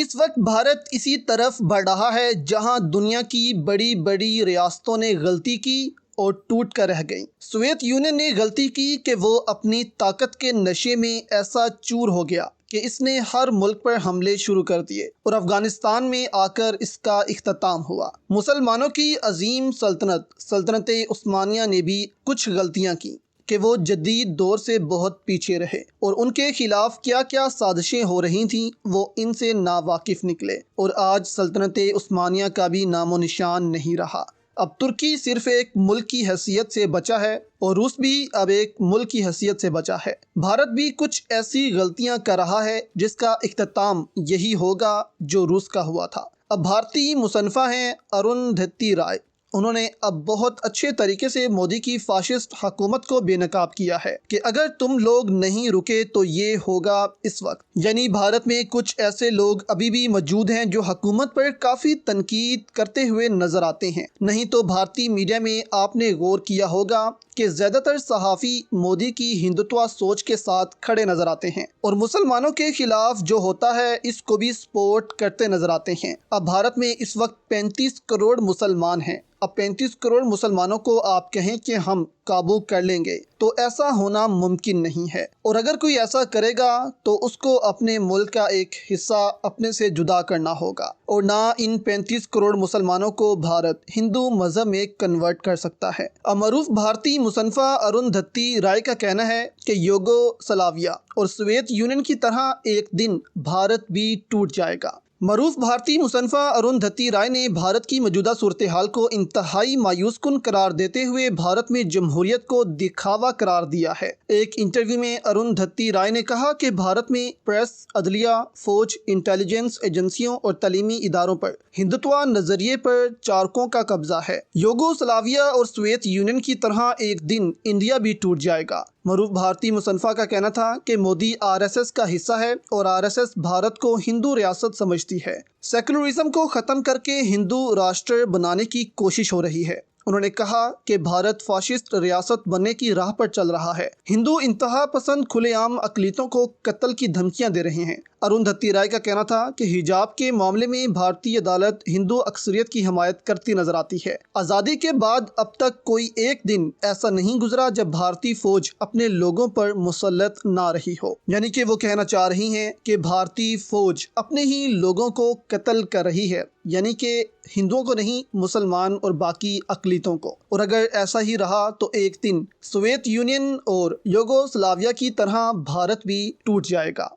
اس وقت بھارت اسی طرف بڑھ رہا ہے جہاں دنیا کی بڑی بڑی ریاستوں نے غلطی کی اور ٹوٹ کر رہ گئیں۔ سوویت یونین نے غلطی کی کہ وہ اپنی طاقت کے نشے میں ایسا چور ہو گیا کہ اس نے ہر ملک پر حملے شروع کر دیے اور افغانستان میں آ کر اس کا اختتام ہوا۔ مسلمانوں کی عظیم سلطنت عثمانیہ نے بھی کچھ غلطیاں کی کہ وہ جدید دور سے بہت پیچھے رہے اور ان کے خلاف کیا کیا سازشیں ہو رہی تھیں وہ ان سے ناواقف نکلے، اور آج سلطنت عثمانیہ کا بھی نام و نشان نہیں رہا۔ اب ترکی صرف ایک ملک کی حیثیت سے بچا ہے اور روس بھی اب ایک ملک کی حیثیت سے بچا ہے۔ بھارت بھی کچھ ایسی غلطیاں کر رہا ہے جس کا اختتام یہی ہوگا جو روس کا ہوا تھا۔ اب بھارتی مصنفہ ہیں اروندھتی رائے، انہوں نے اب بہت اچھے طریقے سے مودی کی فاشسٹ حکومت کو بے نقاب کیا ہے کہ اگر تم لوگ نہیں رکے تو یہ ہوگا اس وقت۔ یعنی بھارت میں کچھ ایسے لوگ ابھی بھی موجود ہیں جو حکومت پر کافی تنقید کرتے ہوئے نظر آتے ہیں۔ نہیں تو بھارتی میڈیا میں آپ نے غور کیا ہوگا کہ زیادہ تر صحافی مودی کی ہندوتوا سوچ کے ساتھ کھڑے نظر آتے ہیں اور مسلمانوں کے خلاف جو ہوتا ہے اس کو بھی سپورٹ کرتے نظر آتے ہیں۔ اب بھارت میں اس وقت 35 کروڑ مسلمان ہیں۔ اب 35 کروڑ مسلمانوں کو آپ کہیں کہ ہم قابو کر لیں گے تو ایسا ہونا ممکن نہیں ہے، اور اگر کوئی ایسا کرے گا تو اس کو اپنے ملک کا ایک حصہ اپنے سے جدا کرنا ہوگا، اور نہ ان 35 کروڑ مسلمانوں کو بھارت ہندو مذہب میں کنورٹ کر سکتا ہے۔ اب معروف بھارتی مصنفہ اروندھتی رائے کا کہنا ہے کہ یوگو سلاویا اور سوویت یونین کی طرح ایک دن بھارت بھی ٹوٹ جائے گا۔ معروف بھارتی مصنفہ اروندھتی رائے نے بھارت کی موجودہ صورتحال کو انتہائی مایوس کن قرار دیتے ہوئے بھارت میں جمہوریت کو دکھاوا قرار دیا ہے۔ ایک انٹرویو میں اروندھتی رائے نے کہا کہ بھارت میں پریس، عدلیہ، فوج، انٹیلیجنس ایجنسیوں اور تعلیمی اداروں پر ہندوتوا نظریے پر چارکوں کا قبضہ ہے۔ یوگو سلاویا اور سوویت یونین کی طرح ایک دن انڈیا بھی ٹوٹ جائے گا۔ معروف بھارتی مصنفہ کا کہنا تھا کہ مودی RSS کا حصہ ہے اور RSS بھارت کو ہندو ریاست سمجھتی ہے۔ سیکولرزم کو ختم کر کے ہندو راشٹر بنانے کی کوشش ہو رہی ہے۔ انہوں نے کہا کہ بھارت فاشسٹ ریاست بننے کی راہ پر چل رہا ہے۔ ہندو انتہا پسند کھلے عام اقلیتوں کو قتل کی دھمکیاں دے رہے ہیں۔ اروندھتی رائے کا کہنا تھا کہ حجاب کے معاملے میں بھارتی عدالت ہندو اکثریت کی حمایت کرتی نظر آتی ہے۔ آزادی کے بعد اب تک کوئی ایک دن ایسا نہیں گزرا جب بھارتی فوج اپنے لوگوں پر مسلط نہ رہی ہو۔ یعنی کہ وہ کہنا چاہ رہی ہیں کہ بھارتی فوج اپنے ہی لوگوں کو قتل کر رہی ہے، یعنی کہ ہندوؤں کو نہیں، مسلمان اور باقی اقلیتوں کو۔ اور اگر ایسا ہی رہا تو ایک دن سوویت یونین اور یوگو سلاویا کی طرح بھارت بھی ٹوٹ جائے گا۔